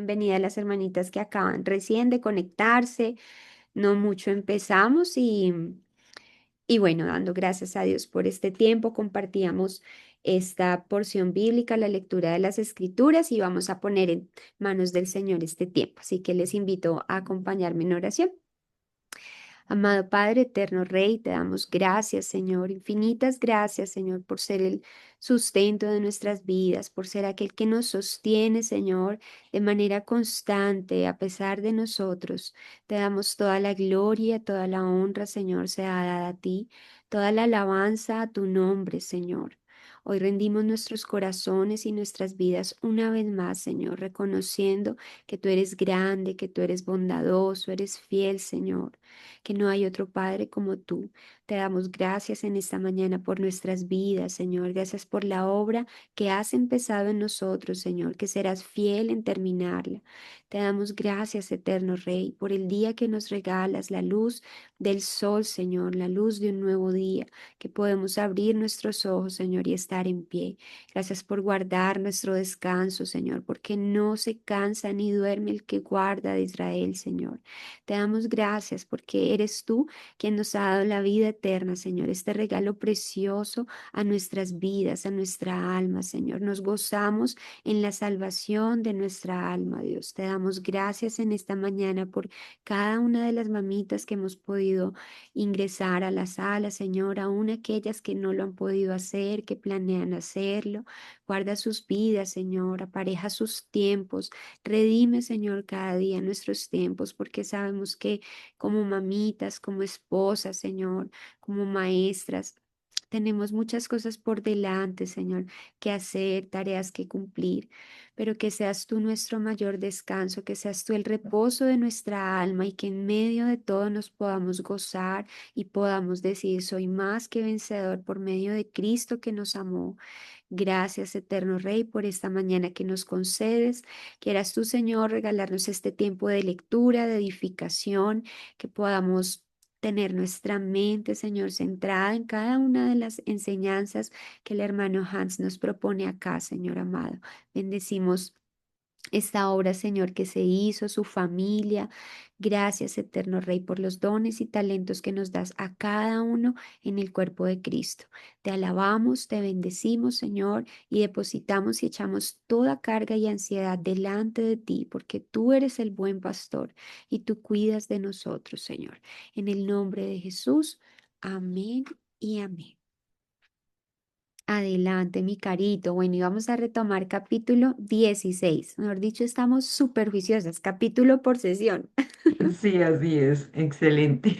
bienvenida a las hermanitas que acaban recién de conectarse. No mucho empezamos y bueno, dando gracias a Dios por este tiempo, compartíamos esta porción bíblica, la lectura de las Escrituras y vamos a poner en manos del Señor este tiempo. Así que les invito a acompañarme en oración. Amado Padre, eterno Rey, te damos gracias, Señor, infinitas gracias, Señor, por ser el sustento de nuestras vidas, por ser aquel que nos sostiene, Señor, de manera constante, a pesar de nosotros. Te damos toda la gloria, toda la honra, Señor, sea dada a ti, toda la alabanza a tu nombre, Señor. Hoy rendimos nuestros corazones y nuestras vidas una vez más, Señor, reconociendo que tú eres grande, que tú eres bondadoso, eres fiel, Señor, que no hay otro Padre como tú. Te damos gracias en esta mañana por nuestras vidas, Señor. Gracias por la obra que has empezado en nosotros, Señor, que serás fiel en terminarla. Te damos gracias, eterno Rey, por el día que nos regalas, la luz del sol, Señor, la luz de un nuevo día, que podemos abrir nuestros ojos, Señor, y estar en pie. Gracias por guardar nuestro descanso, Señor, porque no se cansa ni duerme el que guarda de Israel, Señor. Te damos gracias porque eres tú quien nos ha dado la vida eterna, Señor, este regalo precioso a nuestras vidas, a nuestra alma, Señor. Nos gozamos en la salvación de nuestra alma, Dios. Te damos gracias en esta mañana por cada una de las mamitas que hemos podido ingresar a la sala, Señor, aún aquellas que no lo han podido hacer, que planean hacerlo. Guarda sus vidas, Señor, apareja sus tiempos. Redime, Señor, cada día nuestros tiempos, porque sabemos que como mamitas, como esposas, Señor, como maestras, tenemos muchas cosas por delante, Señor, que hacer, tareas que cumplir, pero que seas tú nuestro mayor descanso, que seas tú el reposo de nuestra alma y que en medio de todo nos podamos gozar y podamos decir, soy más que vencedor por medio de Cristo que nos amó. Gracias, eterno Rey, por esta mañana que nos concedes. Quieras tú, Señor, regalarnos este tiempo de lectura, de edificación, que podamos tener nuestra mente, Señor, centrada en cada una de las enseñanzas que el hermano Hans nos propone acá, Señor amado. Bendecimos esta obra, Señor, que se hizo, su familia. Gracias, eterno Rey, por los dones y talentos que nos das a cada uno en el cuerpo de Cristo. Te alabamos, te bendecimos, Señor, y depositamos y echamos toda carga y ansiedad delante de ti, porque tú eres el buen pastor y tú cuidas de nosotros, Señor. En el nombre de Jesús, amén y amén. Adelante, mi carito. Bueno, y vamos a retomar capítulo 16. Mejor dicho, estamos súper juiciosas, capítulo por sesión. Sí, así es, excelente.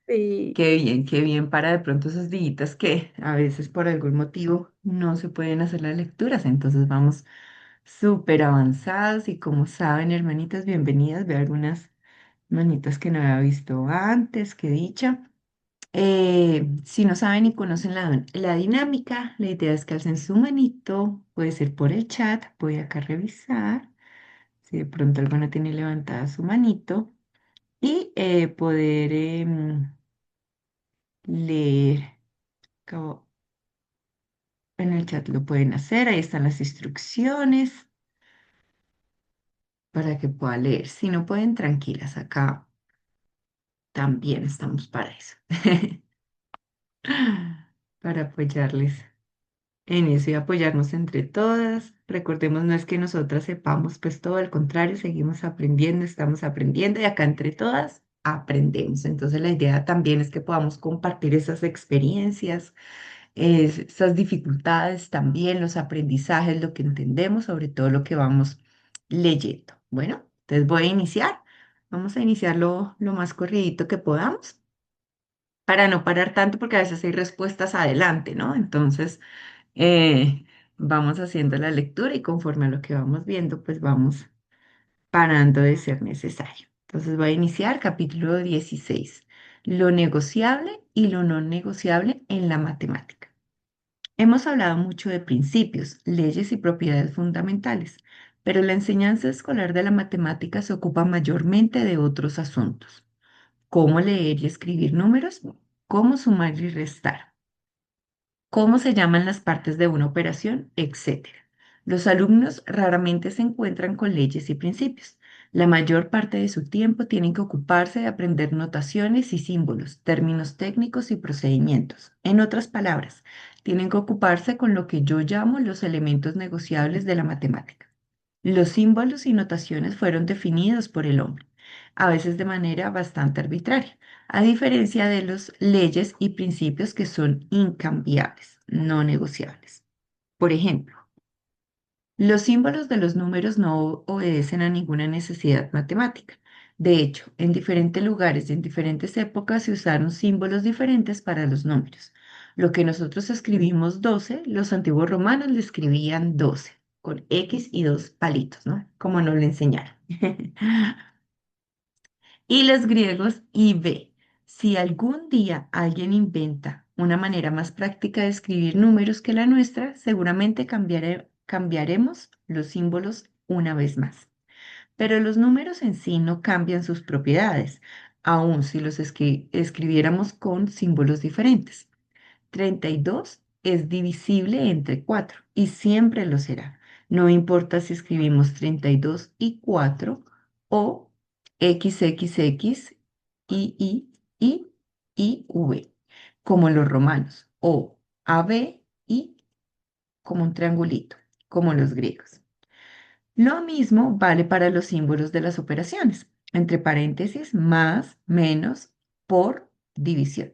Sí. Qué bien para de pronto esos días que a veces por algún motivo no se pueden hacer las lecturas, entonces vamos súper avanzados y como saben, hermanitas, bienvenidas, veo algunas manitas que no había visto antes, qué dicha. Si no saben y conocen la dinámica, la idea es que alcen su manito, puede ser por el chat, voy acá a revisar si de pronto alguna tiene levantada su manito y poder leer. Como en el chat lo pueden hacer, ahí están las instrucciones para que pueda leer. Si no pueden, tranquilas, acá también estamos para eso, para apoyarles en eso y apoyarnos entre todas. Recordemos, no es que nosotras sepamos, pues todo al contrario, seguimos aprendiendo, estamos aprendiendo y acá entre todas aprendemos. Entonces la idea también es que podamos compartir esas experiencias, esas dificultades también, los aprendizajes, lo que entendemos, sobre todo lo que vamos leyendo. Bueno, entonces voy a iniciar. Vamos a iniciar lo más corridito que podamos para no parar tanto porque a veces hay respuestas adelante, ¿no? Entonces, eh, vamos haciendo la lectura y conforme a lo que vamos viendo, pues vamos parando de ser necesario. Entonces voy a iniciar capítulo 16, lo negociable y lo no negociable en la matemática. Hemos hablado mucho de principios, leyes y propiedades fundamentales, pero la enseñanza escolar de la matemática se ocupa mayormente de otros asuntos: cómo leer y escribir números, cómo sumar y restar, cómo se llaman las partes de una operación, etcétera. Los alumnos raramente se encuentran con leyes y principios. La mayor parte de su tiempo tienen que ocuparse de aprender notaciones y símbolos, términos técnicos y procedimientos. En otras palabras, tienen que ocuparse con lo que yo llamo los elementos negociables de la matemática. Los símbolos y notaciones fueron definidos por el hombre, a veces de manera bastante arbitraria, a diferencia de las leyes y principios que son incambiables, no negociables. Por ejemplo, los símbolos de los números no obedecen a ninguna necesidad matemática. De hecho, en diferentes lugares y en diferentes épocas se usaron símbolos diferentes para los números. Lo que nosotros escribimos 12, los antiguos romanos le escribían 12, con X y dos palitos, ¿no? Como nos lo enseñaron. Y los griegos y B. Si algún día alguien inventa una manera más práctica de escribir números que la nuestra, seguramente cambiaremos los símbolos una vez más. Pero los números en sí no cambian sus propiedades, aun si los escribiéramos con símbolos diferentes. 32 es divisible entre 4 y siempre lo será. No importa si escribimos 32 y 4 o XXX, y V, como los romanos, o AB y como un triangulito, como los griegos. Lo mismo vale para los símbolos de las operaciones, entre paréntesis, más, menos, por división.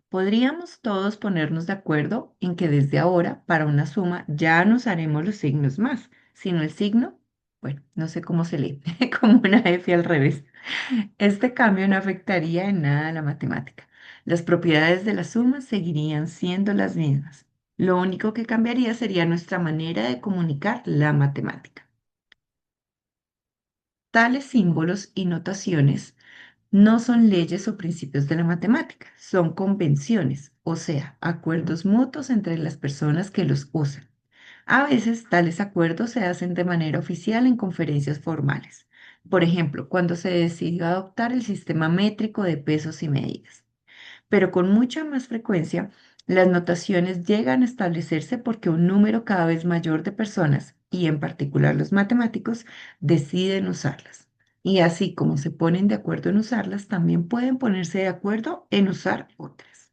Podríamos todos ponernos de acuerdo en que desde ahora, para una suma, ya no usaremos los signos más, sino el signo, bueno, no sé cómo se lee, como una F al revés. Este cambio no afectaría en nada la matemática. Las propiedades de la suma seguirían siendo las mismas. Lo único que cambiaría sería nuestra manera de comunicar la matemática. Tales símbolos y notaciones no son leyes o principios de la matemática, son convenciones, o sea, acuerdos mutuos entre las personas que los usan. A veces tales acuerdos se hacen de manera oficial en conferencias formales. Por ejemplo, cuando se decidió adoptar el sistema métrico de pesos y medidas. Pero con mucha más frecuencia, las notaciones llegan a establecerse porque un número cada vez mayor de personas, y en particular los matemáticos, deciden usarlas. Y así como se ponen de acuerdo en usarlas, también pueden ponerse de acuerdo en usar otras.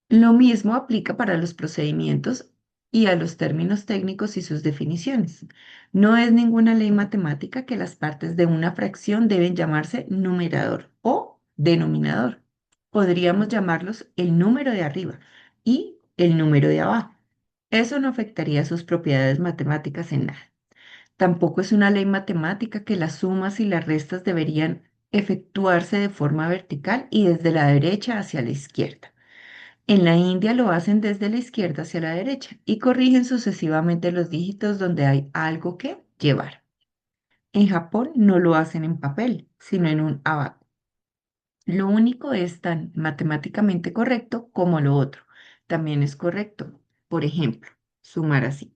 Lo mismo aplica para los procedimientos y a los términos técnicos y sus definiciones. No es ninguna ley matemática que las partes de una fracción deben llamarse numerador o denominador. Podríamos llamarlos el número de arriba y el número de abajo. Eso no afectaría sus propiedades matemáticas en nada. Tampoco es una ley matemática que las sumas y las restas deberían efectuarse de forma vertical y desde la derecha hacia la izquierda. En la India lo hacen desde la izquierda hacia la derecha y corrigen sucesivamente los dígitos donde hay algo que llevar. En Japón no lo hacen en papel, sino en un abaco. Lo único es tan matemáticamente correcto como lo otro. También es correcto. Por ejemplo, sumar así.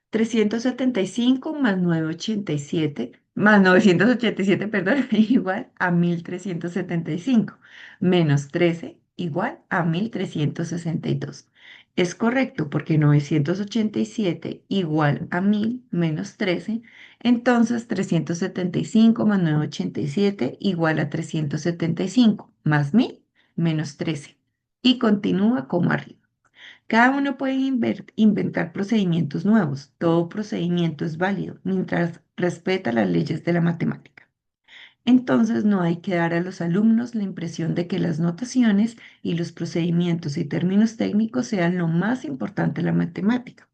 375 más 987 más 987, perdón, igual a 1375 menos 13 igual a 1362. Es correcto porque 987 igual a 1000 menos 13, entonces 375 más 987 igual a 375 más 1000 menos 13. Y continúa como arriba. Cada uno puede inventar procedimientos nuevos. Todo procedimiento es válido mientras respeta las leyes de la matemática. Entonces no hay que dar a los alumnos la impresión de que las notaciones y los procedimientos y términos técnicos sean lo más importante de la matemática.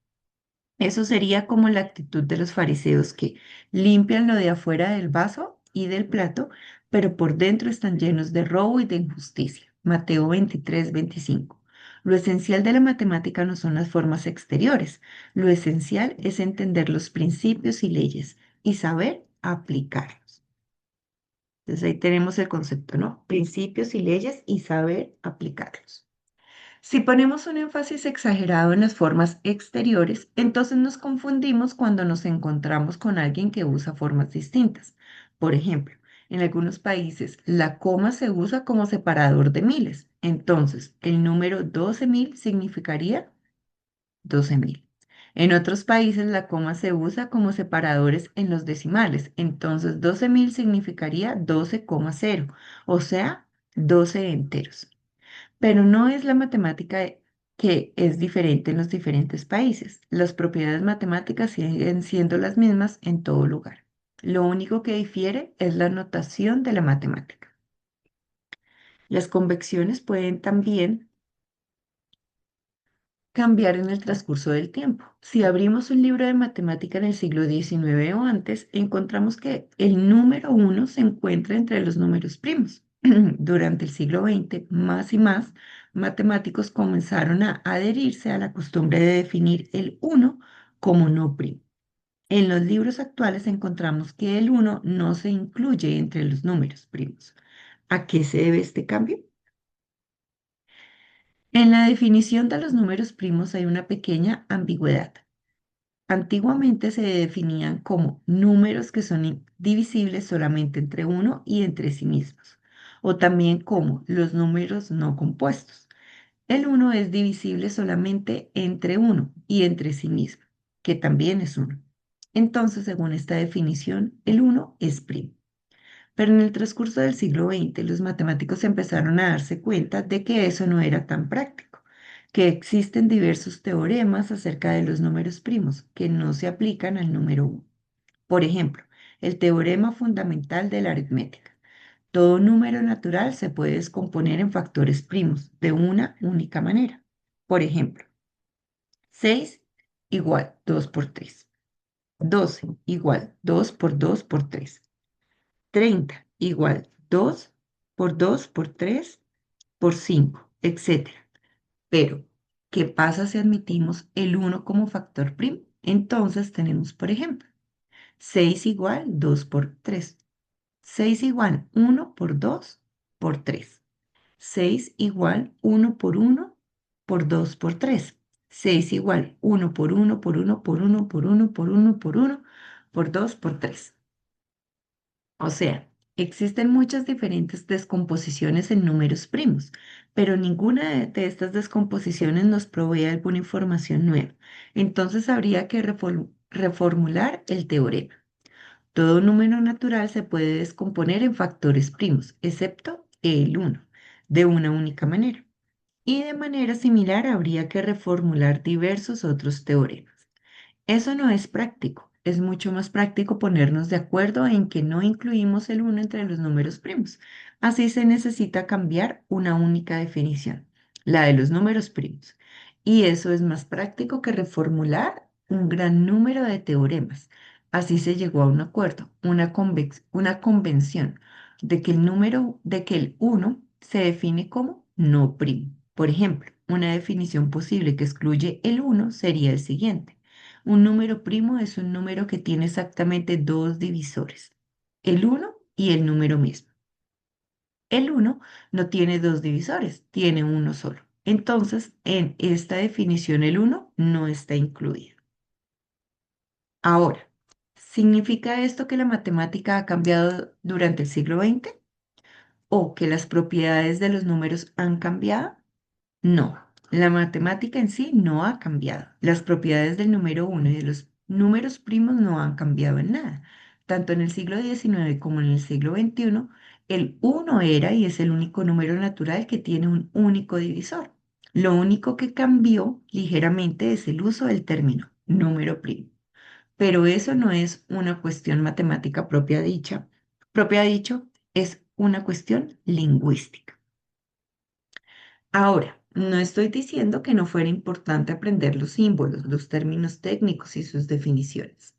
Eso sería como la actitud de los fariseos que limpian lo de afuera del vaso y del plato, pero por dentro están llenos de robo y de injusticia. Mateo 23-25. Lo esencial de la matemática no son las formas exteriores. Lo esencial es entender los principios y leyes y saber aplicarlos. Entonces ahí tenemos el concepto, ¿no? Principios y leyes y saber aplicarlos. Si ponemos un énfasis exagerado en las formas exteriores, entonces nos confundimos cuando nos encontramos con alguien que usa formas distintas. Por ejemplo, En algunos países, la coma se usa como separador de miles. Entonces, el número 12.000 significaría 12.000. En otros países, la coma se usa como separadores en los decimales. Entonces, 12.000 significaría 12,0, o sea, 12 enteros. Pero no es la matemática que es diferente en los diferentes países. Las propiedades matemáticas siguen siendo las mismas en todo lugar. Lo único que difiere es la notación de la matemática. Las convecciones pueden también cambiar en el transcurso del tiempo. Si abrimos un libro de matemática en el siglo XIX o antes, encontramos que el número uno se encuentra entre los números primos. Durante el siglo XX, más y más matemáticos comenzaron a adherirse a la costumbre de definir el uno como no primo. En los libros actuales encontramos que el uno no se incluye entre los números primos. ¿A qué se debe este cambio? En la definición de los números primos hay una pequeña ambigüedad. Antiguamente se definían como números que son divisibles solamente entre uno y entre sí mismos, o también como los números no compuestos. El uno es divisible solamente entre uno y entre sí mismo, que también es uno. Entonces, según esta definición, el uno es primo. Pero en el transcurso del siglo XX, los matemáticos empezaron a darse cuenta de que eso no era tan práctico, que existen diversos teoremas acerca de los números primos que no se aplican al número uno. Por ejemplo, el teorema fundamental de la aritmética. Todo número natural se puede descomponer en factores primos de una única manera. Por ejemplo, 6 igual 2 por 3, 12 igual 2 por 2 por 3. 30 igual 2 por 2 por 3 por 5, etcétera. Pero, ¿qué pasa si admitimos el uno como factor primo? Entonces tenemos, por ejemplo, 6 igual 2 por 3. 6 igual 1 por 2 por 3. 6 igual 1 por 1 por 2 por 3. 6 igual 1 por 1 por 1 por 1 por 1 por 1 por 1 por 2 por 3. O sea, existen muchas diferentes descomposiciones en números primos, pero ninguna de estas descomposiciones nos provee alguna información nueva. Entonces habría que reformular el teorema. Todo número natural se puede descomponer en factores primos, excepto el uno, de una única manera. Y de manera similar habría que reformular diversos otros teoremas. Eso no es práctico. Es mucho más práctico ponernos de acuerdo en que no incluimos el uno entre los números primos. Así se necesita cambiar una única definición, la de los números primos. Y eso es más práctico que reformular un gran número de teoremas. Así se llegó a un acuerdo, una convención de que el uno se define como no primo. Por ejemplo, una definición posible que excluye el uno sería el siguiente. Un número primo es un número que tiene exactamente dos divisores, el uno y el número mismo. El uno no tiene dos divisores, tiene uno solo. Entonces, en esta definición el uno no está incluido. Ahora, ¿significa esto que la matemática ha cambiado durante el siglo XX o que las propiedades de los números han cambiado? No, la matemática en sí no ha cambiado. Las propiedades del número uno y de los números primos no han cambiado en nada. Tanto en el siglo XIX como en el siglo XXI, el uno era y es el único número natural que tiene un único divisor. Lo único que cambió ligeramente es el uso del término número primo. Pero eso no es una cuestión matemática propia dicha. Propia dicho, es una cuestión lingüística. Ahora, no estoy diciendo que no fuera importante aprender los símbolos, los términos técnicos y sus definiciones.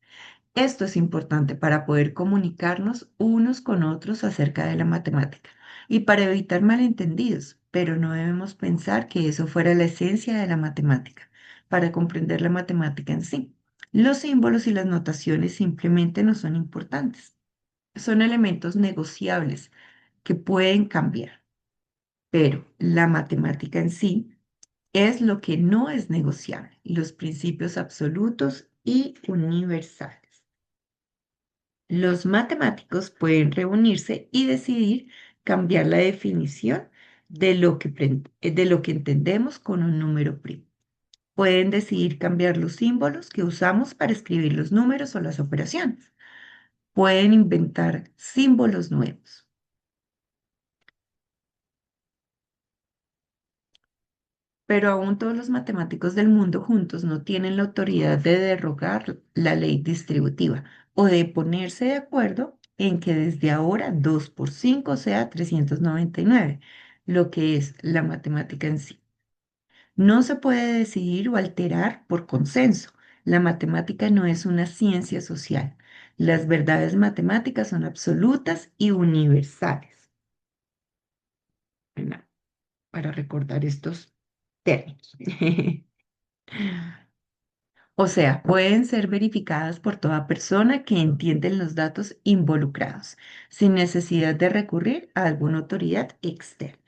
Esto es importante para poder comunicarnos unos con otros acerca de la matemática y para evitar malentendidos, pero no debemos pensar que eso fuera la esencia de la matemática, para comprender la matemática en sí. Los símbolos y las notaciones simplemente no son importantes. Son elementos negociables que pueden cambiar, pero la matemática en sí es lo que no es negociable, los principios absolutos y universales. Los matemáticos pueden reunirse y decidir cambiar la definición de lo que entendemos con un número primo. Pueden decidir cambiar los símbolos que usamos para escribir los números o las operaciones. Pueden inventar símbolos nuevos. Pero aún todos los matemáticos del mundo juntos no tienen la autoridad de derrogar la ley distributiva o de ponerse de acuerdo en que desde ahora 2 por 5 sea 399, lo que es la matemática en sí. No se puede decidir o alterar por consenso. La matemática no es una ciencia social. Las verdades matemáticas son absolutas y universales. Bueno, para recordar estos términos. O sea, pueden ser verificadas por toda persona que entiende los datos involucrados, sin necesidad de recurrir a alguna autoridad externa.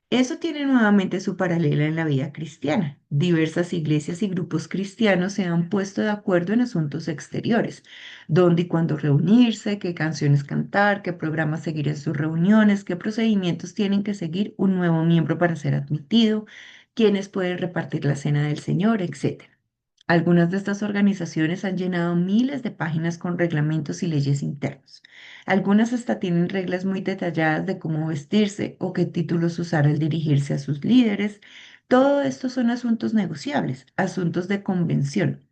Eso tiene nuevamente su paralela en la vida cristiana. Diversas iglesias y grupos cristianos se han puesto de acuerdo en asuntos exteriores, dónde y cuándo reunirse, qué canciones cantar, qué programas seguir en sus reuniones, qué procedimientos tienen que seguir un nuevo miembro para ser admitido, quiénes pueden repartir la cena del Señor, etc. Algunas de estas organizaciones han llenado miles de páginas con reglamentos y leyes internos. Algunas hasta tienen reglas muy detalladas de cómo vestirse o qué títulos usar al dirigirse a sus líderes. Todo esto son asuntos negociables, asuntos de convención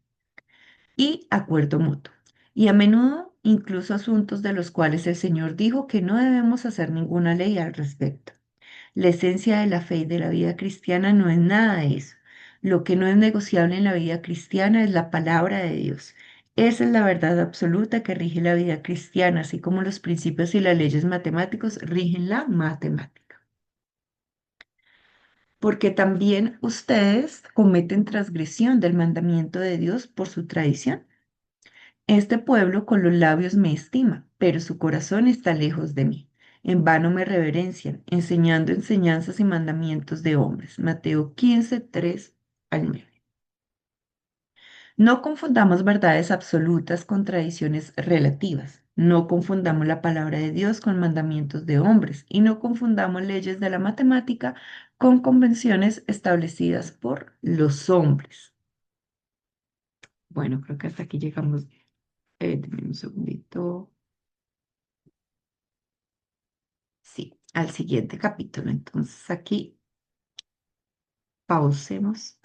y acuerdo mutuo. Y a menudo incluso asuntos de los cuales el Señor dijo que no debemos hacer ninguna ley al respecto. La esencia de la fe y de la vida cristiana no es nada de eso. Lo que no es negociable en la vida cristiana es la palabra de Dios. Esa es la verdad absoluta que rige la vida cristiana, así como los principios y las leyes matemáticos rigen la matemática. Porque también ustedes cometen transgresión del mandamiento de Dios por su tradición. Este pueblo con los labios me estima, pero su corazón está lejos de mí. En vano me reverencian, enseñando enseñanzas y mandamientos de hombres. Mateo 15, 3 al 9. No confundamos verdades absolutas con tradiciones relativas. No confundamos la palabra de Dios con mandamientos de hombres y no confundamos leyes de la matemática con convenciones establecidas por los hombres. Bueno, creo que hasta aquí llegamos. Denme un segundito. Sí, al siguiente capítulo. Entonces aquí pausemos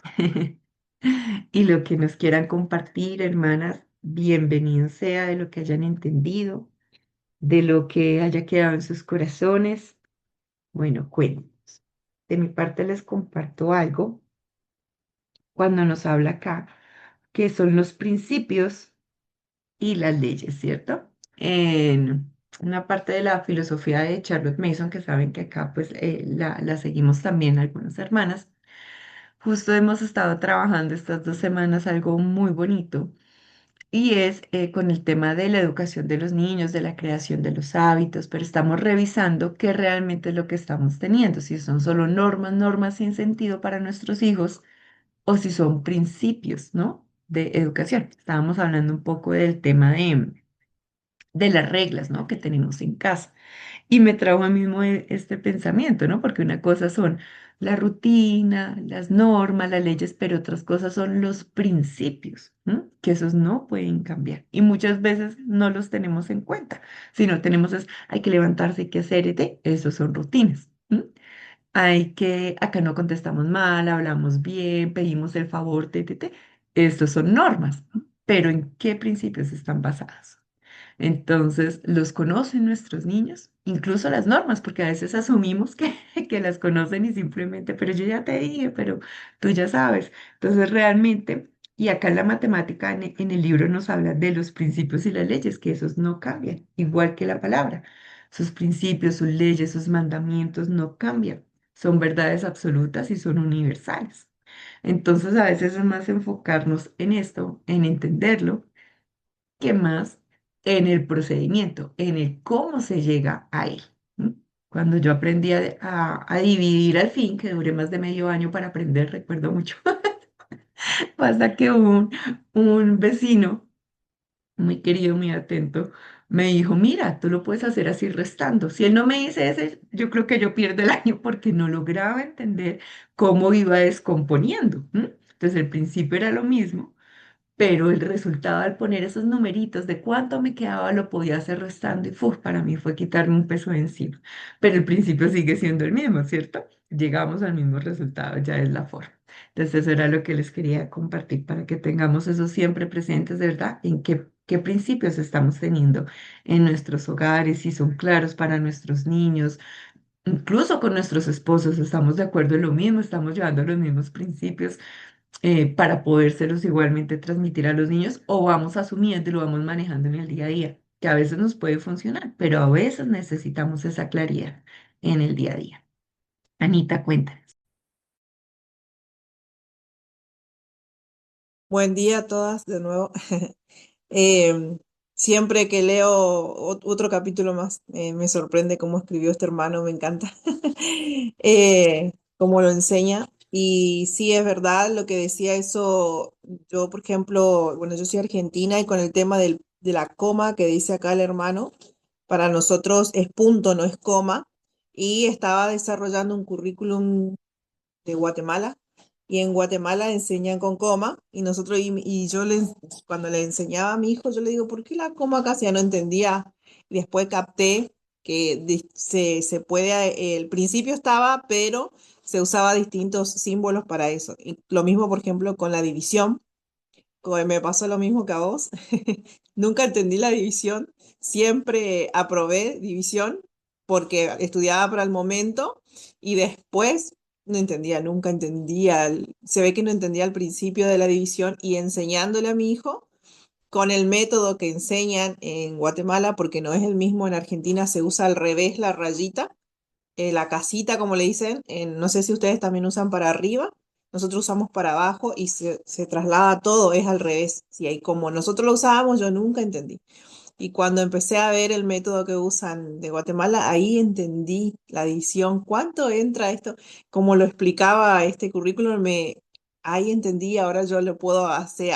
y lo que nos quieran compartir, hermanas, bienvenido sea de lo que hayan entendido, de lo que haya quedado en sus corazones. Bueno, cuéntenos. De mi parte les comparto algo cuando nos habla acá, que son los principios y las leyes, ¿cierto? En una parte de la filosofía de Charlotte Mason, que saben que acá pues la seguimos también algunas hermanas, justo hemos estado trabajando estas 2 semanas algo muy bonito y es con el tema de la educación de los niños, de la creación de los hábitos, pero estamos revisando qué realmente es lo que estamos teniendo, si son solo normas, normas sin sentido para nuestros hijos o si son principios, ¿no? De educación. Estábamos hablando un poco del tema de las reglas, ¿no? Que tenemos en casa. Y me trajo a mismo este pensamiento, ¿no? Porque una cosa son la rutina, las normas, las leyes, pero otras cosas son los principios, ¿no? Que esos no pueden cambiar. Y muchas veces no los tenemos en cuenta. Si no tenemos es, hay que levantarse, hay que hacer, esos son rutinas. ¿No? Hay que, acá no contestamos mal, hablamos bien, pedimos el favor, estos son normas, ¿no? Pero ¿en qué principios están basadas? Entonces, ¿los conocen nuestros niños? Incluso las normas, porque a veces asumimos que, que las conocen y simplemente, pero yo ya te dije, pero tú ya sabes. Entonces, realmente, y acá en la matemática, en el libro nos habla de los principios y las leyes, que esos no cambian, igual que la palabra. Sus principios, sus leyes, sus mandamientos no cambian. Son verdades absolutas y son universales. Entonces, a veces es más enfocarnos en esto, en entenderlo que más en el procedimiento, en el cómo se llega a él. ¿M? Cuando yo aprendí a dividir al fin, que duré más de medio año para aprender, recuerdo mucho, pasa que un vecino muy querido, muy atento, me dijo, mira, tú lo puedes hacer así restando. Si él no me dice ese, yo creo que yo pierdo el año porque no lograba entender cómo iba descomponiendo. ¿M? Entonces, el principio era lo mismo, pero el resultado al poner esos numeritos de cuánto me quedaba lo podía hacer restando y para mí fue quitarme un peso de encima. Pero el principio sigue siendo el mismo, ¿cierto? Llegamos al mismo resultado, ya es la forma. Entonces eso era lo que les quería compartir para que tengamos eso siempre presentes, de verdad, en qué principios estamos teniendo en nuestros hogares, si son claros para nuestros niños, incluso con nuestros esposos, estamos de acuerdo en lo mismo, estamos llevando los mismos principios para podérselos igualmente transmitir a los niños o vamos asumiendo y lo vamos manejando en el día a día, que a veces nos puede funcionar, pero a veces necesitamos esa claridad en el día a día. Anita, cuéntanos. Buen día a todas de nuevo. Em, Siempre que leo otro capítulo más, me sorprende cómo escribió este hermano, me encanta cómo lo enseña. Y sí, es verdad lo que decía eso. Yo, por ejemplo, bueno, yo soy argentina y con el tema de la coma que dice acá el hermano, para nosotros es punto, no es coma. Y estaba desarrollando un currículum de Guatemala y en Guatemala enseñan con coma y nosotros y yo cuando le enseñaba a mi hijo yo le digo, ¿por qué la coma casi ya no entendía? Y después capté que se puede, el principio estaba, pero se usaba distintos símbolos para eso. Y lo mismo, por ejemplo, con la división. Me pasó lo mismo que a vos. Nunca entendí la división. Siempre aprobé división porque estudiaba para el momento y después no entendía, nunca entendía. Se ve que no entendía el principio de la división y enseñándole a mi hijo con el método que enseñan en Guatemala, porque no es el mismo en Argentina, se usa al revés la rayita, la casita, como le dicen, no sé si ustedes también usan para arriba, nosotros usamos para abajo y se traslada todo, es al revés. Si hay como nosotros lo usábamos, yo nunca entendí. Y cuando empecé a ver el método que usan de Guatemala, ahí entendí la división. ¿Cuánto entra esto? Como lo explicaba este currículum, ahí entendí, ahora yo lo puedo hacer.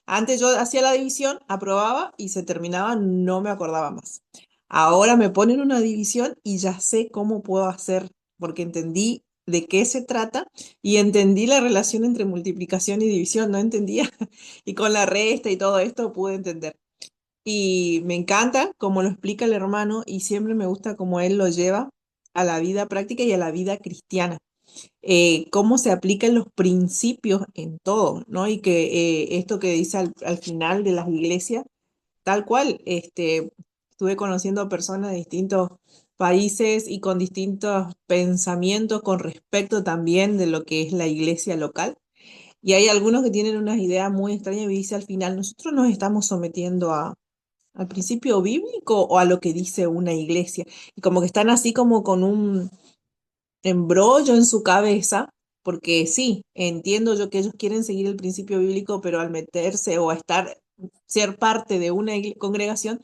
Antes yo hacía la división, aprobaba y se terminaba, no me acordaba más. Ahora me ponen una división y ya sé cómo puedo hacer, porque entendí de qué se trata y entendí la relación entre multiplicación y división, no entendía. Y con la resta y todo esto pude entender. Y me encanta cómo lo explica el hermano y siempre me gusta cómo él lo lleva a la vida práctica y a la vida cristiana. Cómo se aplican los principios en todo, ¿no? Y que esto que dice al final de las iglesias, tal cual, estuve conociendo a personas de distintos países y con distintos pensamientos con respecto también de lo que es la iglesia local. Y hay algunos que tienen unas ideas muy extrañas y dice al final, nosotros nos estamos sometiendo al principio bíblico o a lo que dice una iglesia. Y como que están así como con un embrollo en su cabeza, porque sí, entiendo yo que ellos quieren seguir el principio bíblico, pero al meterse o a estar, ser parte de una congregación,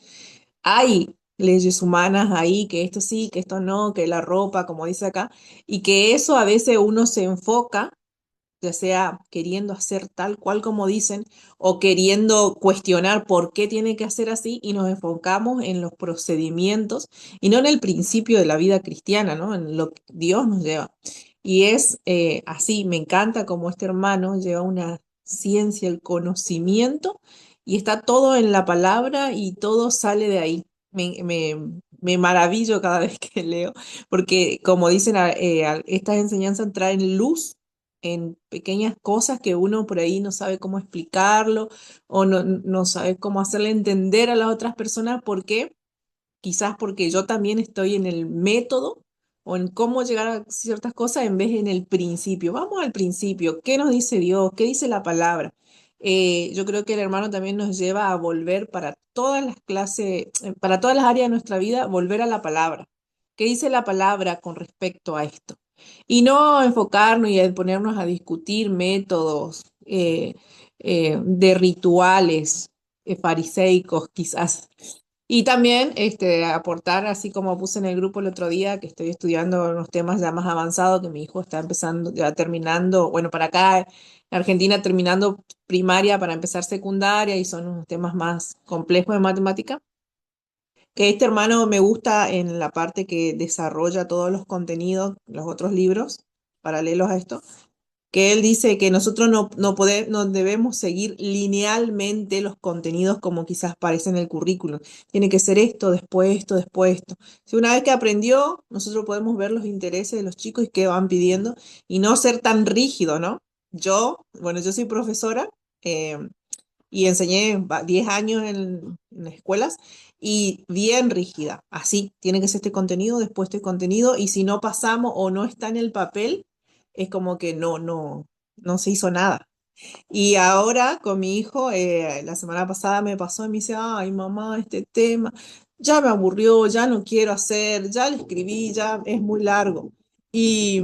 hay leyes humanas ahí, que esto sí, que esto no, que la ropa, como dice acá, y que eso a veces uno se enfoca ya sea queriendo hacer tal cual como dicen o queriendo cuestionar por qué tiene que hacer así y nos enfocamos en los procedimientos y no en el principio de la vida cristiana, ¿no? En lo que Dios nos lleva. Y es así, me encanta como este hermano lleva una ciencia, el conocimiento y está todo en la palabra y todo sale de ahí. Me maravillo cada vez que leo, porque como dicen, estas enseñanzas traen luz en pequeñas cosas que uno por ahí no sabe cómo explicarlo o no sabe cómo hacerle entender a las otras personas por qué. Quizás porque yo también estoy en el método o en cómo llegar a ciertas cosas en vez de en el principio. Vamos al principio. ¿Qué nos dice Dios? ¿Qué dice la palabra? Yo creo que el hermano también nos lleva a volver para todas las clases, para todas las áreas de nuestra vida, volver a la palabra. ¿Qué dice la palabra con respecto a esto? Y no enfocarnos y a ponernos a discutir métodos de rituales fariseicos, quizás Y también aportar, así como puse en el grupo el otro día, que estoy estudiando unos temas ya más avanzados, que mi hijo está empezando, ya terminando, bueno, para acá en Argentina terminando primaria para empezar secundaria y son unos temas más complejos de matemática, que este hermano me gusta en la parte que desarrolla todos los contenidos, los otros libros paralelos a esto, que él dice que nosotros no debemos seguir linealmente los contenidos como quizás parece en el currículum. Tiene que ser esto, después esto, después esto. Si una vez que aprendió, nosotros podemos ver los intereses de los chicos y qué van pidiendo y no ser tan rígido, ¿no? Bueno, yo soy profesora eh, y enseñé 10 años en escuelas y bien rígida. Así, tiene que ser este contenido, después este contenido y si no pasamos o no está en el papel, es como que no se hizo nada. Y ahora con mi hijo, la semana pasada me pasó y me dice, ay, mamá, este tema ya me aburrió, ya no quiero hacer, ya le escribí, ya es muy largo. Y,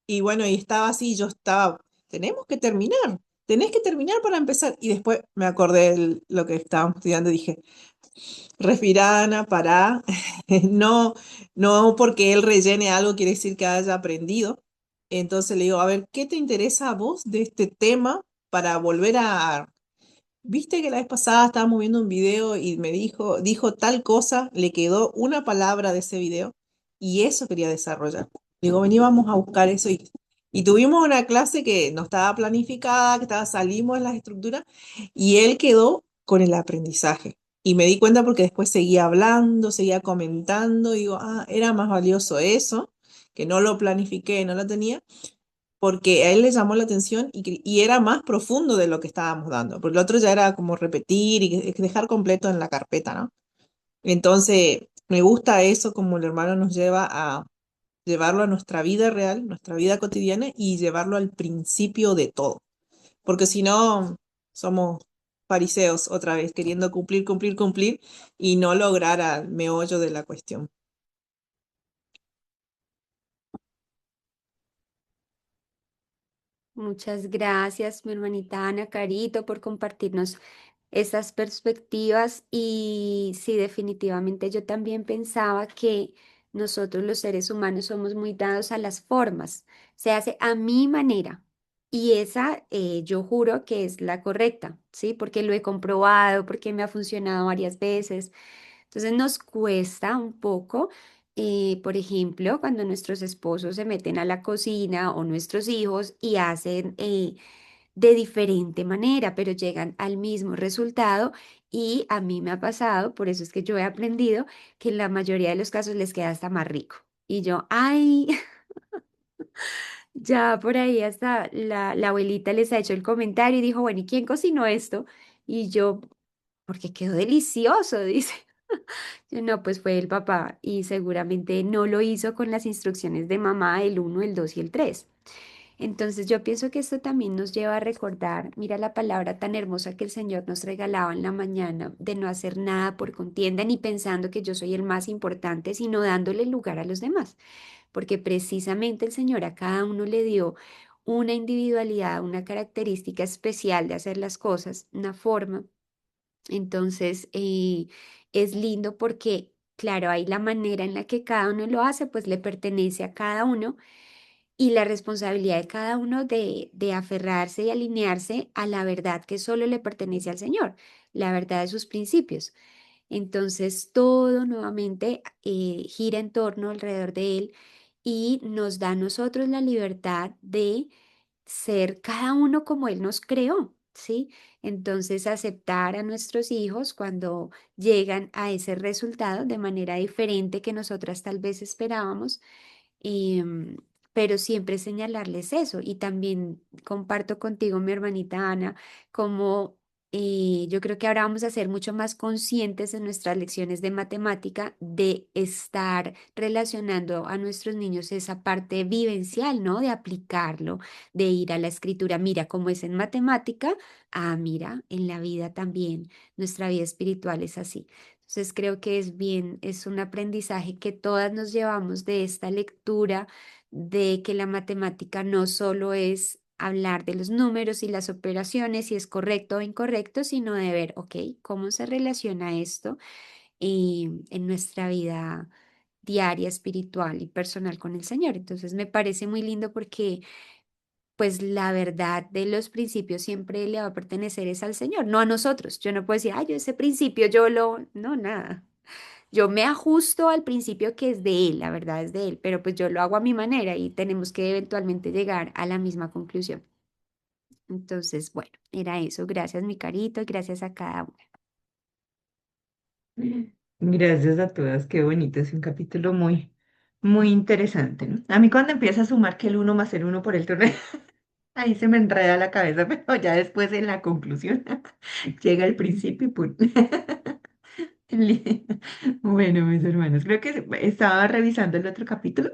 y bueno, y estaba así, yo estaba, tenemos que terminar, tenés que terminar para empezar. Y después me acordé de lo que estábamos estudiando y dije, respira, Ana, pará. No, no porque él rellene algo quiere decir que haya aprendido. Entonces le digo, a ver, ¿qué te interesa a vos de este tema para volver a... Viste que la vez pasada estábamos viendo un video y dijo tal cosa, le quedó una palabra de ese video y eso quería desarrollar. Digo, vení, vamos a buscar eso y tuvimos una clase que no estaba planificada, salimos en las estructuras y él quedó con el aprendizaje. Y me di cuenta porque después seguía hablando, seguía comentando, y digo, ah, era más valioso eso, que no lo planifiqué, no lo tenía, porque a él le llamó la atención y era más profundo de lo que estábamos dando, porque el otro ya era como repetir y dejar completo en la carpeta, ¿no? Entonces, me gusta eso como el hermano nos lleva a llevarlo a nuestra vida real, nuestra vida cotidiana y llevarlo al principio de todo, porque si no, somos fariseos otra vez, queriendo cumplir, cumplir, cumplir y no lograr al meollo de la cuestión. Muchas gracias, mi hermanita Ana, Carito, por compartirnos esas perspectivas. Y sí, definitivamente yo también pensaba que nosotros los seres humanos somos muy dados a las formas. Se hace a mi manera. Y esa yo juro que es la correcta, ¿sí? Porque lo he comprobado, porque me ha funcionado varias veces. Entonces nos cuesta un poco, por ejemplo, cuando nuestros esposos se meten a la cocina o nuestros hijos y hacen de diferente manera, pero llegan al mismo resultado. Y a mí me ha pasado, por eso es que yo he aprendido que en la mayoría de los casos les queda hasta más rico. Y yo, ay, ya por ahí hasta la abuelita les ha hecho el comentario y dijo, bueno, ¿y quién cocinó esto? Y yo, porque quedó delicioso, dice. Yo, no, pues fue el papá y seguramente no lo hizo con las instrucciones de mamá, el uno, el 2 y el 3. Entonces yo pienso que esto también nos lleva a recordar, mira la palabra tan hermosa que el Señor nos regalaba en la mañana, de no hacer nada por contienda ni pensando que yo soy el más importante, sino dándole lugar a los demás, porque precisamente el Señor a cada uno le dio una individualidad, una característica especial de hacer las cosas, una forma. Entonces, es lindo porque, claro, hay la manera en la que cada uno lo hace, pues le pertenece a cada uno y la responsabilidad de cada uno de aferrarse y alinearse a la verdad que solo le pertenece al Señor, la verdad de sus principios. Entonces, todo nuevamente gira en torno alrededor de Él y nos da a nosotros la libertad de ser cada uno como Él nos creó, ¿sí? Entonces, aceptar a nuestros hijos cuando llegan a ese resultado de manera diferente que nosotras tal vez esperábamos, em, pero siempre señalarles eso. Y también comparto contigo, mi hermanita Ana, como yo creo que ahora vamos a ser mucho más conscientes en nuestras lecciones de matemática de estar relacionando a nuestros niños esa parte vivencial, ¿no? De aplicarlo, de ir a la escritura. Mira cómo es en matemática, ah, mira, en la vida también, nuestra vida espiritual es así. Entonces creo que es bien, es un aprendizaje que todas nos llevamos de esta lectura, de que la matemática no solo es hablar de los números y las operaciones, si es correcto o incorrecto, sino de ver, ok, ¿cómo se relaciona esto? en nuestra vida diaria, espiritual y personal con el Señor. Entonces me parece muy lindo porque pues la verdad de los principios siempre le va a pertenecer es al Señor, no a nosotros. Yo no puedo decir, ay, yo ese principio yo lo, no, nada. Yo me ajusto al principio que es de Él, la verdad es de Él, pero pues yo lo hago a mi manera y tenemos que eventualmente llegar a la misma conclusión. Entonces, bueno, era eso. Gracias, mi carito, y gracias a cada uno. Gracias a todas, qué bonito, es un capítulo muy, muy interesante, ¿no? A mí cuando empieza a sumar que el uno más el uno por el torneo, ahí se me enreda la cabeza, pero ya después en la conclusión llega el principio y ¡pum! Li- Bueno, mis hermanos, creo que estaba revisando el otro capítulo,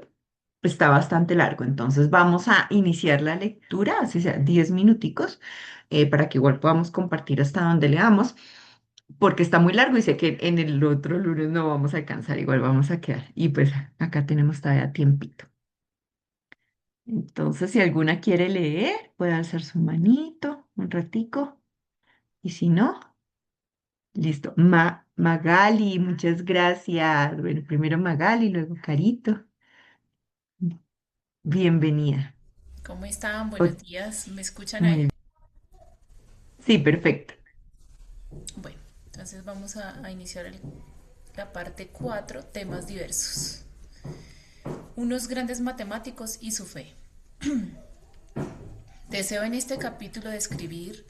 está bastante largo, entonces vamos a iniciar la lectura, así sea 10 minuticos, para que igual podamos compartir hasta donde leamos, porque está muy largo y sé que en el otro lunes no vamos a alcanzar, igual vamos a quedar, y pues acá tenemos todavía tiempito. Entonces, si alguna quiere leer, puede alzar su manito un ratico, y si no, listo. Magali, muchas gracias. Bueno, primero Magali, luego Carito. Bienvenida. ¿Cómo están? Buenos O- días. ¿Me escuchan muy ahí? bien. Sí, perfecto. Bueno, entonces vamos a iniciar la parte 4, temas diversos. Unos grandes matemáticos y su fe. Deseo en este capítulo describir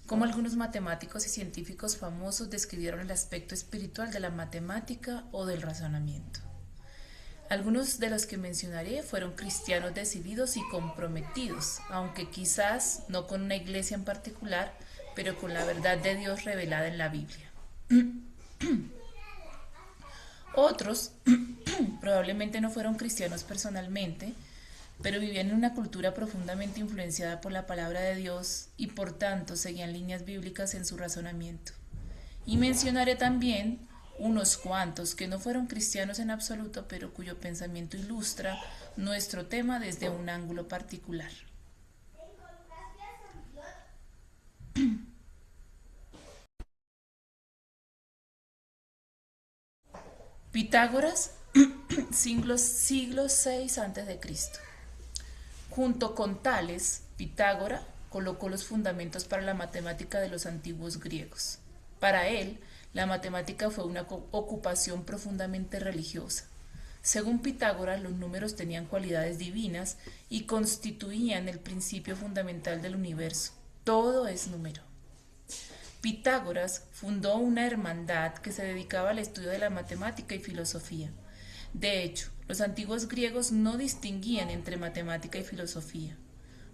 cómo algunos matemáticos y científicos famosos describieron el aspecto espiritual de la matemática o del razonamiento. Algunos de los que mencionaré fueron cristianos decididos y comprometidos, aunque quizás no con una iglesia en particular, pero con la verdad de Dios revelada en la Biblia. Otros probablemente no fueron cristianos personalmente, pero vivían en una cultura profundamente influenciada por la palabra de Dios y por tanto seguían líneas bíblicas en su razonamiento. Y mencionaré también unos cuantos que no fueron cristianos en absoluto, pero cuyo pensamiento ilustra nuestro tema desde un ángulo particular. Pitágoras, siglos 6 a.C. Junto con Tales, Pitágora colocó los fundamentos para la matemática de los antiguos griegos. Para él, la matemática fue una ocupación profundamente religiosa. Según Pitágoras, los números tenían cualidades divinas y constituían el principio fundamental del universo. Todo es número. Pitágoras fundó una hermandad que se dedicaba al estudio de la matemática y filosofía. De hecho, los antiguos griegos no distinguían entre matemática y filosofía.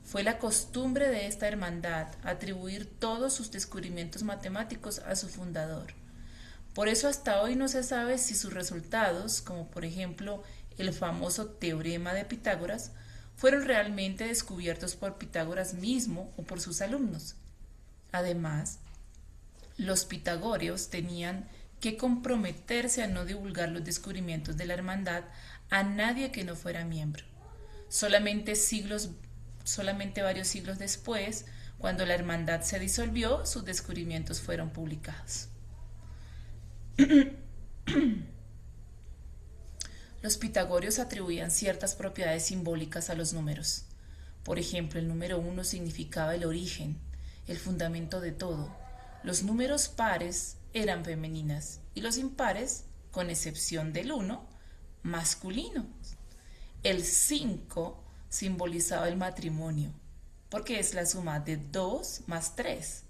Fue la costumbre de esta hermandad atribuir todos sus descubrimientos matemáticos a su fundador. Por eso hasta hoy no se sabe si sus resultados, como por ejemplo el famoso teorema de Pitágoras, fueron realmente descubiertos por Pitágoras mismo o por sus alumnos. Además, los pitagóreos tenían que comprometerse a no divulgar los descubrimientos de la hermandad a nadie que no fuera miembro. Solamente varios siglos después, cuando la hermandad se disolvió, sus descubrimientos fueron publicados. Los pitagóreos atribuían ciertas propiedades simbólicas a los números. Por ejemplo, el número 1 significaba el origen, el fundamento de todo. Los números pares eran femeninas y los impares, con excepción del 1, masculinos. El 5 simbolizaba el matrimonio, porque es la suma de 2 más 3,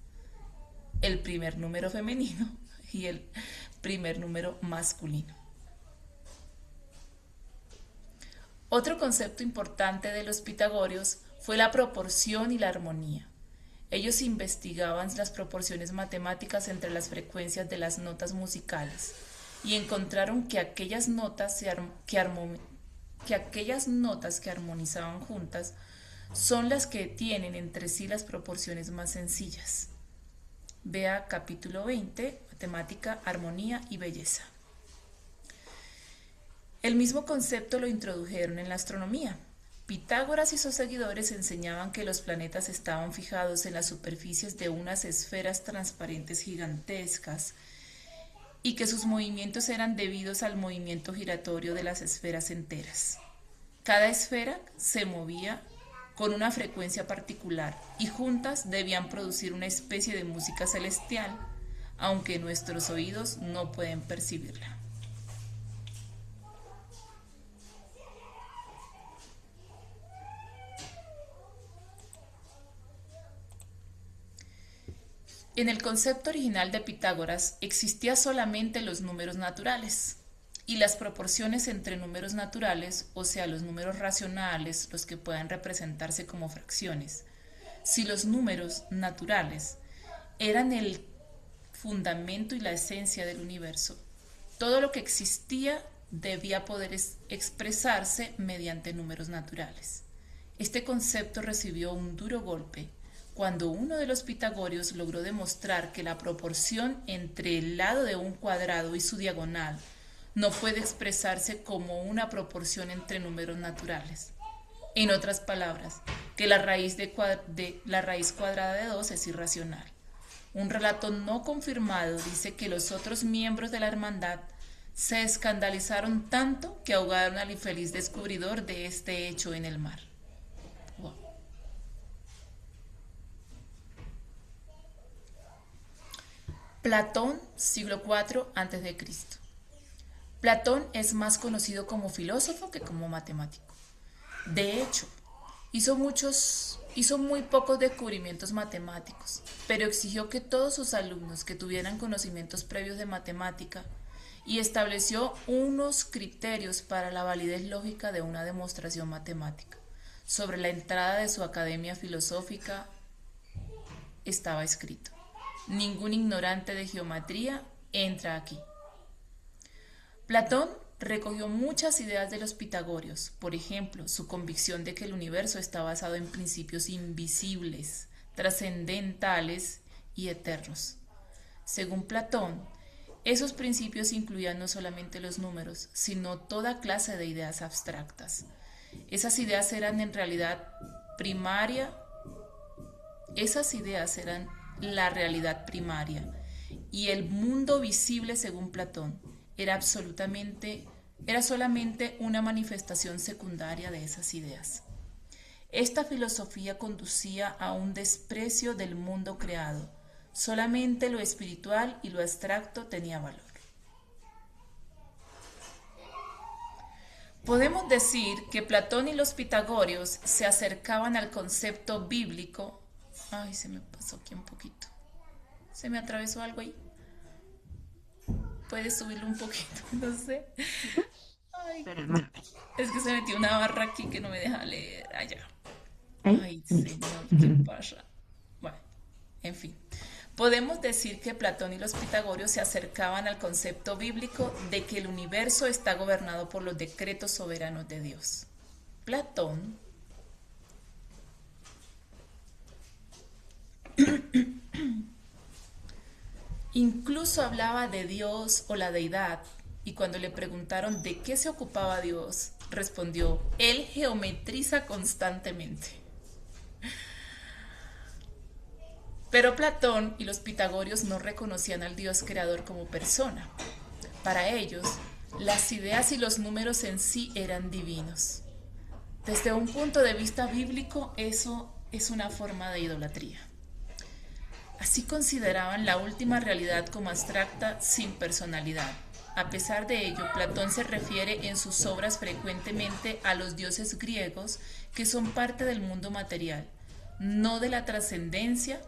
el primer número femenino y el primer número masculino. Otro concepto importante de los pitagóreos fue la proporción y la armonía. Ellos investigaban las proporciones matemáticas entre las frecuencias de las notas musicales y encontraron que aquellas notas que armonizaban juntas son las que tienen entre sí las proporciones más sencillas. Vea capítulo 20, Matemática, Armonía y Belleza. El mismo concepto lo introdujeron en la astronomía. Pitágoras y sus seguidores enseñaban que los planetas estaban fijados en las superficies de unas esferas transparentes gigantescas y que sus movimientos eran debidos al movimiento giratorio de las esferas enteras. Cada esfera se movía con una frecuencia particular y juntas debían producir una especie de música celestial, aunque nuestros oídos no pueden percibirla. En el concepto original de Pitágoras existía solamente los números naturales y las proporciones entre números naturales, o sea, los números racionales, los que puedan representarse como fracciones. Si los números naturales eran el fundamento y la esencia del universo, todo lo que existía debía poder expresarse mediante números naturales. Este concepto recibió un duro golpe cuando uno de los pitagóricos logró demostrar que la proporción entre el lado de un cuadrado y su diagonal no puede expresarse como una proporción entre números naturales. En otras palabras, que la raíz cuadrada de 2 es irracional. Un relato no confirmado dice que los otros miembros de la hermandad se escandalizaron tanto que ahogaron al infeliz descubridor de este hecho en el mar. Wow. Platón, siglo IV a.C. Platón es más conocido como filósofo que como matemático. De hecho, hizo muy pocos descubrimientos matemáticos, pero exigió que todos sus alumnos que tuvieran conocimientos previos de matemática y estableció unos criterios para la validez lógica de una demostración matemática. Sobre la entrada de su academia filosófica estaba escrito: ningún ignorante de geometría entra aquí. Platón recogió muchas ideas de los pitagóricos, por ejemplo, su convicción de que el universo está basado en principios invisibles, trascendentales y eternos. Según Platón, esos principios incluían no solamente los números, sino toda clase de ideas abstractas. Esas ideas eran en realidad la realidad primaria, y el mundo visible, según Platón, era solamente una manifestación secundaria de esas ideas. Esta filosofía conducía a un desprecio del mundo creado. Solamente lo espiritual y lo abstracto tenía valor. Podemos decir que Platón y los pitagóricos se acercaban al concepto bíblico. Ay, se me pasó aquí un poquito. Se me atravesó algo ahí. Puedes subirlo un poquito, no sé. Ay, es que se metió una barra aquí que no me deja leer allá. Ay, señor, ¿qué pasa? Bueno, en fin. Podemos decir que Platón y los pitagóricos se acercaban al concepto bíblico de que el universo está gobernado por los decretos soberanos de Dios. Platón incluso hablaba de Dios o la deidad, y cuando le preguntaron de qué se ocupaba Dios, respondió: Él geometriza constantemente. Pero Platón y los pitagóricos no reconocían al Dios creador como persona. Para ellos, las ideas y los números en sí eran divinos. Desde un punto de vista bíblico, eso es una forma de idolatría. Así consideraban la última realidad como abstracta, sin personalidad. A pesar de ello, Platón se refiere en sus obras frecuentemente a los dioses griegos que son parte del mundo material, no de la trascendencia,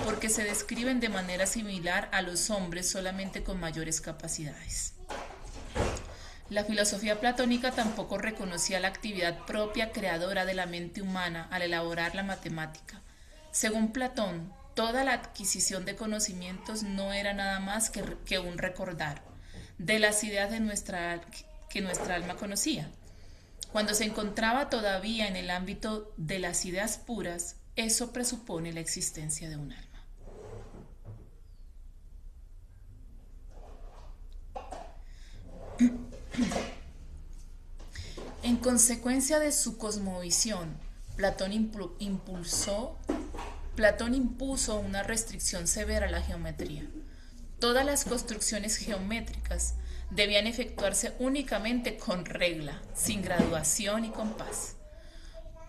porque se describen de manera similar a los hombres, solamente con mayores capacidades. La filosofía platónica tampoco reconocía la actividad propia creadora de la mente humana al elaborar la matemática. Según Platón, toda la adquisición de conocimientos no era nada más que un recordar de las ideas que nuestra alma conocía. Cuando se encontraba todavía en el ámbito de las ideas puras, eso presupone la existencia de un alma. En consecuencia de su cosmovisión, Platón impuso una restricción severa a la geometría. Todas las construcciones geométricas debían efectuarse únicamente con regla, sin graduación y compás.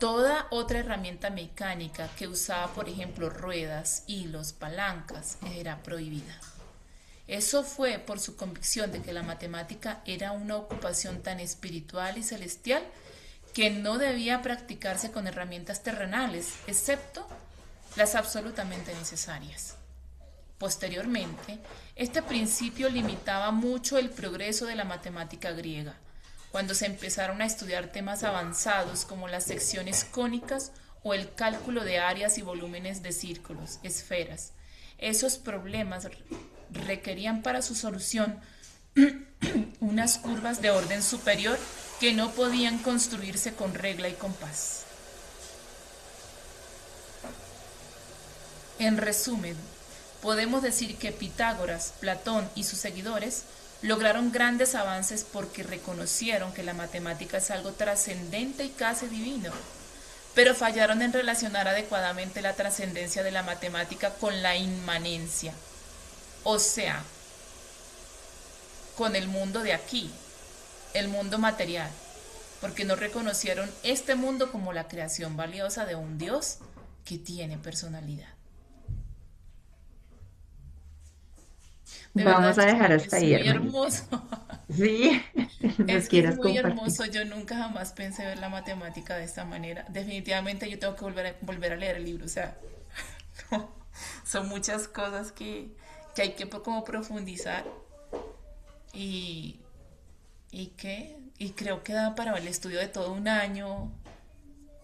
Toda otra herramienta mecánica que usaba, por ejemplo, ruedas, hilos, palancas, era prohibida. Eso fue por su convicción de que la matemática era una ocupación tan espiritual y celestial que no debía practicarse con herramientas terrenales, excepto las absolutamente necesarias. Posteriormente, este principio limitaba mucho el progreso de la matemática griega, cuando se empezaron a estudiar temas avanzados como las secciones cónicas o el cálculo de áreas y volúmenes de círculos, esferas. Esos problemas requerían para su solución unas curvas de orden superior que no podían construirse con regla y compás. En resumen, podemos decir que Pitágoras, Platón y sus seguidores lograron grandes avances porque reconocieron que la matemática es algo trascendente y casi divino, pero fallaron en relacionar adecuadamente la trascendencia de la matemática con la inmanencia, o sea, con el mundo de aquí, el mundo material, porque no reconocieron este mundo como la creación valiosa de un Dios que tiene personalidad. De Vamos verdad, a dejar Gina, hasta es ahí, muy hermanita. hermoso. Sí, nos Es que es quieras muy compartir. hermoso. Yo nunca jamás pensé ver la matemática de esta manera. Definitivamente yo tengo que volver a leer el libro. O sea, son muchas cosas que hay que como profundizar y, y creo que da para el estudio de todo un año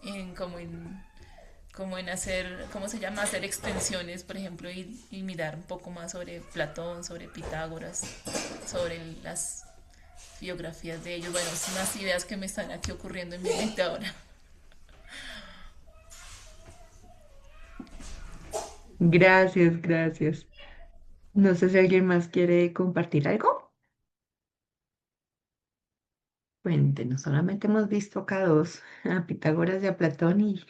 en como en hacer, ¿cómo se llama? Hacer extensiones, por ejemplo, y mirar un poco más sobre Platón, sobre Pitágoras, sobre las biografías de ellos. Bueno, son unas ideas que me están aquí ocurriendo en mi mente ahora. Gracias, gracias. No sé si alguien más quiere compartir algo. Cuéntenos, solamente hemos visto acá dos, a Pitágoras y a Platón y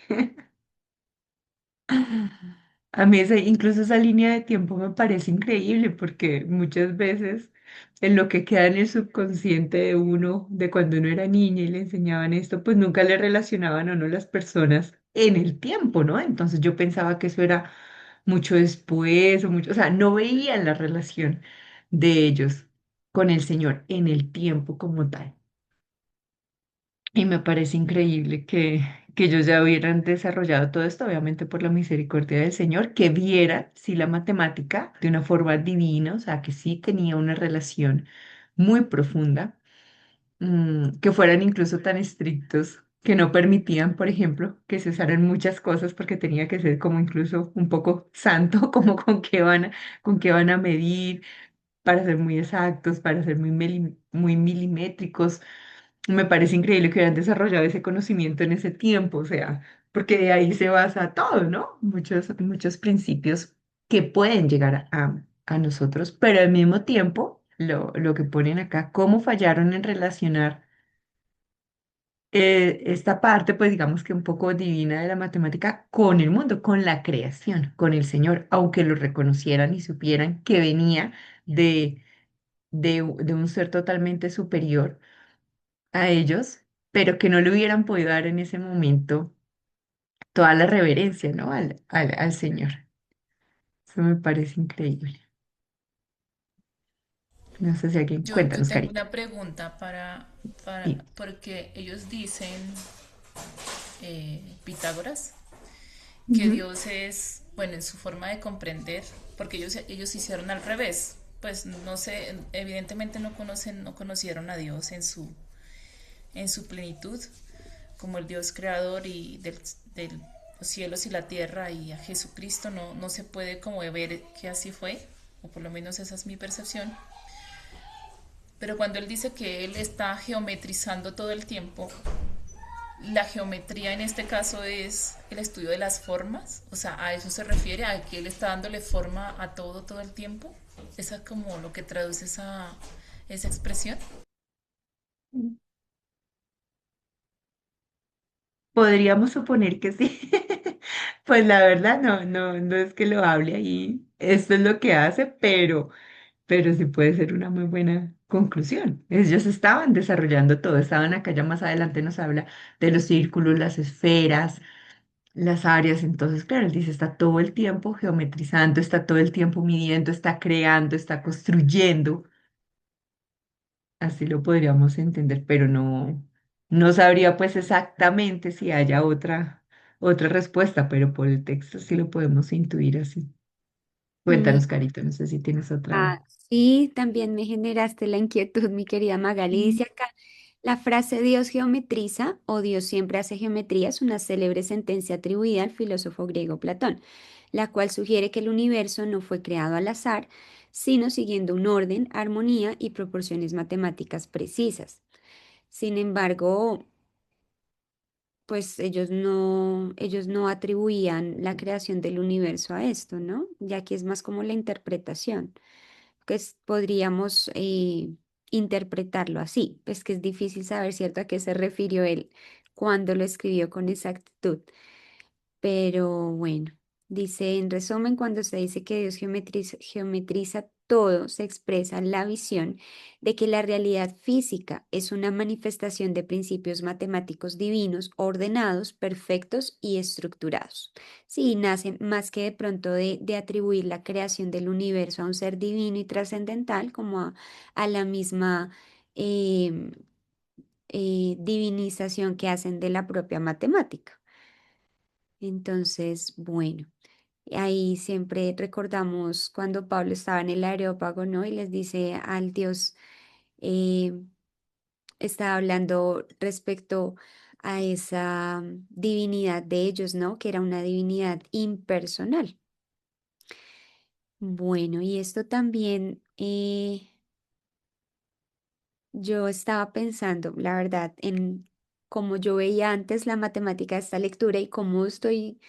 a mí incluso esa línea de tiempo me parece increíble porque muchas veces en lo que queda en el subconsciente de uno, de cuando uno era niña y le enseñaban esto, pues nunca le relacionaban a uno las personas en el tiempo, ¿no? Entonces yo pensaba que eso era mucho después o mucho, o sea, no veían la relación de ellos con el Señor en el tiempo como tal. Y me parece increíble que ellos ya hubieran desarrollado todo esto, obviamente por la misericordia del Señor, que vieran, sí, la matemática de una forma divina, o sea, que sí tenía una relación muy profunda, que fueran incluso tan estrictos que no permitían, por ejemplo, que se usaran muchas cosas porque tenía que ser como incluso un poco santo, como con qué van a medir, para ser muy exactos, para ser muy milimétricos. Me parece increíble que hayan desarrollado ese conocimiento en ese tiempo, o sea, porque de ahí se basa todo, ¿no? Muchos principios que pueden llegar a nosotros, pero al mismo tiempo, lo que ponen acá, cómo fallaron en relacionar esta parte, pues digamos que un poco divina de la matemática con el mundo, con la creación, con el Señor, aunque lo reconocieran y supieran que venía de un ser totalmente superior a ellos, pero que no le hubieran podido dar en ese momento toda la reverencia, ¿no? Al Señor. Eso me parece increíble. No sé si alguien, Yo cuéntanos, tengo Carita. una pregunta Sí. porque ellos dicen, Pitágoras, que Ujú. Dios es, bueno, en su forma de comprender, porque ellos hicieron al revés. Pues no sé, evidentemente no conocieron a Dios en su plenitud, como el Dios creador y de los cielos y la tierra y a Jesucristo no se puede como ver que así fue, o por lo menos esa es mi percepción. Pero cuando él dice que él está geometrizando todo el tiempo, la geometría en este caso es el estudio de las formas, o sea, a eso se refiere, a que él está dándole forma a todo el tiempo. Esa es como lo que traduce esa expresión. Podríamos suponer que sí. Pues la verdad no es que lo hable ahí. Esto es lo que hace, pero pero sí puede ser una muy buena conclusión. Ellos estaban desarrollando todo, estaban acá, ya más adelante nos habla de los círculos, las esferas, las áreas. Entonces, claro, él dice, está todo el tiempo geometrizando, está todo el tiempo midiendo, está creando, está construyendo. Así lo podríamos entender, pero no sabría pues exactamente si haya otra respuesta, pero por el texto sí lo podemos intuir así. Mm, Cuéntanos, Carito, no sé si tienes otra. sí, también me generaste la inquietud, mi querida Magali. Mm. Dice acá, la frase Dios geometriza o Dios siempre hace geometría es una célebre sentencia atribuida al filósofo griego Platón, la cual sugiere que el universo no fue creado al azar, sino siguiendo un orden, armonía y proporciones matemáticas precisas. Sin embargo, pues ellos no atribuían la creación del universo a esto, ¿no? Ya que es más como la interpretación, podríamos interpretarlo así, pues que es difícil saber, ¿cierto?, a qué se refirió él cuando lo escribió con exactitud. Pero bueno, dice, en resumen, cuando se dice que Dios geometriza todo, se expresa la visión de que la realidad física es una manifestación de principios matemáticos divinos, ordenados, perfectos y estructurados. Sí, nacen más que de pronto de atribuir la creación del universo a un ser divino y trascendental, como a la misma em, divinización que hacen de la propia matemática. Entonces, bueno, ahí siempre recordamos cuando Pablo estaba en el Areópago, ¿no? Y les dice al Dios, eh, estaba hablando respecto a esa divinidad de ellos, ¿no? Que era una divinidad impersonal. Bueno, y esto también, yo estaba pensando, la verdad, en cómo yo veía antes la matemática de esta lectura y cómo estoy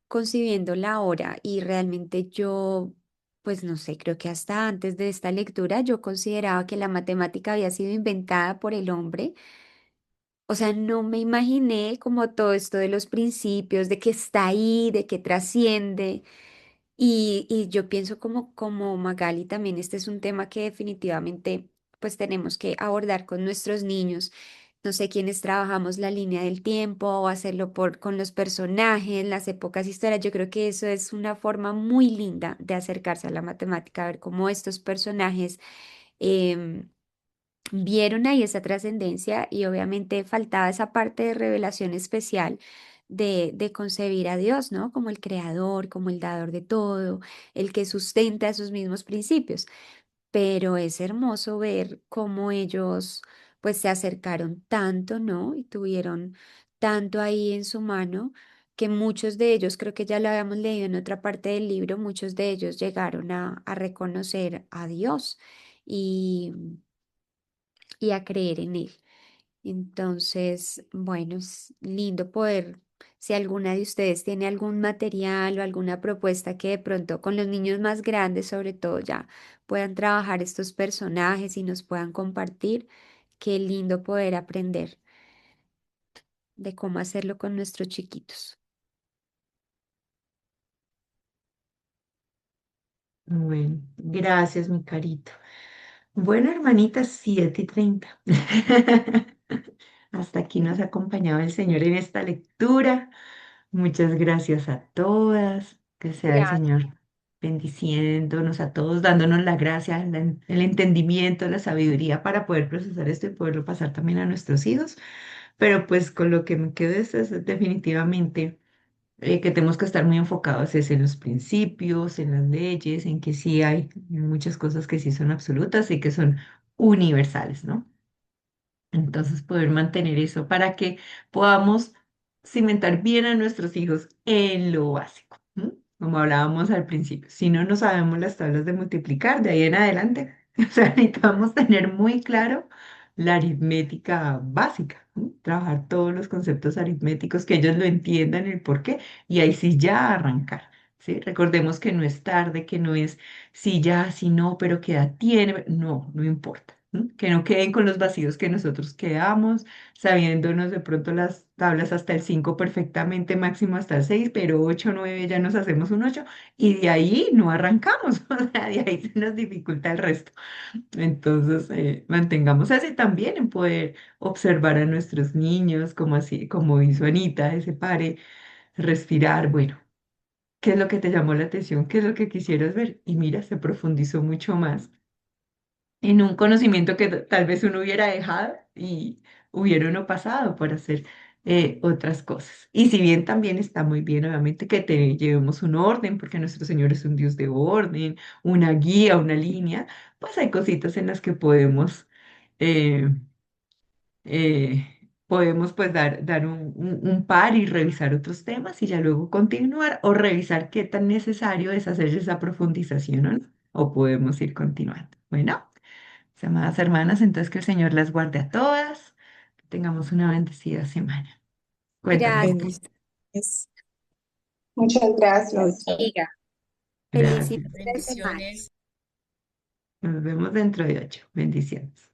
concibiéndola ahora y realmente yo, pues no sé, creo que hasta antes de esta lectura yo consideraba que la matemática había sido inventada por el hombre. O sea, no me imaginé como todo esto de los principios, de que está ahí, de que trasciende. Y yo pienso como Magali también, este es un tema que definitivamente pues tenemos que abordar con nuestros niños. No sé quiénes trabajamos la línea del tiempo o hacerlo con los personajes, las épocas históricas. Yo creo que eso es una forma muy linda de acercarse a la matemática, ver cómo estos personajes em, vieron ahí esa trascendencia y obviamente faltaba esa parte de revelación especial de concebir a Dios, ¿no? Como el creador, como el dador de todo, el que sustenta esos mismos principios. Pero es hermoso ver cómo ellos pues se acercaron tanto, ¿no? Y tuvieron tanto ahí en su mano que muchos de ellos, creo que ya lo habíamos leído en otra parte del libro, muchos de ellos llegaron a reconocer a Dios y, y a creer en Él. Entonces, bueno, es lindo poder, si alguna de ustedes tiene algún material o alguna propuesta que de pronto con los niños más grandes, sobre todo, ya puedan trabajar estos personajes y nos puedan compartir, qué lindo poder aprender de cómo hacerlo con nuestros chiquitos. Bueno, gracias, mi Carito. Bueno, hermanita, 7:30. Hasta aquí nos ha acompañado el Señor en esta lectura. Muchas gracias a todas. Que sea el Gracias. Señor bendiciéndonos a todos, dándonos la gracia, el entendimiento, la sabiduría para poder procesar esto y poderlo pasar también a nuestros hijos. Pero pues con lo que me quedo es definitivamente que tenemos que estar muy enfocados es en los principios, en las leyes, en que sí hay muchas cosas que sí son absolutas y que son universales, ¿no? Entonces, poder mantener eso para que podamos cimentar bien a nuestros hijos en lo básico, ¿no? Como hablábamos al principio. Si no nos sabemos las tablas de multiplicar, de ahí en adelante, o sea, necesitamos tener muy claro la aritmética básica, ¿no? Trabajar todos los conceptos aritméticos, que ellos lo entiendan el por qué, y ahí sí ya arrancar. ¿Sí? Recordemos que no es tarde, que no es si ya, si no, pero qué edad tiene. No, no importa. ¿m? Que no queden con los vacíos que nosotros quedamos, sabiéndonos de pronto las tablas hasta el 5 perfectamente, máximo hasta el 6, pero 8 9 ya nos hacemos un 8 y de ahí no arrancamos, o sea, de ahí se nos dificulta el resto. Entonces, mantengamos así también en poder observar a nuestros niños, como así, como hizo Anita, ese pare, respirar, bueno. ¿Qué es lo que te llamó la atención? ¿Qué es lo que quisieras ver? Y mira, se profundizó mucho más en un conocimiento que tal vez uno hubiera dejado y hubiera uno pasado por hacer otras cosas. Y si bien también está muy bien, obviamente, que te llevemos un orden, porque nuestro Señor es un Dios de orden, una guía, una línea, pues hay cositas en las que eh, podemos pues dar un par y revisar otros temas y ya luego continuar o revisar qué tan necesario es hacer esa profundización o no, o podemos ir continuando. Bueno. Mis amadas hermanas, entonces que el Señor las guarde a todas, que tengamos una bendecida semana. Cuéntame. Gracias. Bendiciones. Muchas Chao, gracias. chao. Diga, feliz Gracias. inicio de semana. Bendiciones. Nos vemos dentro de 8. Bendiciones.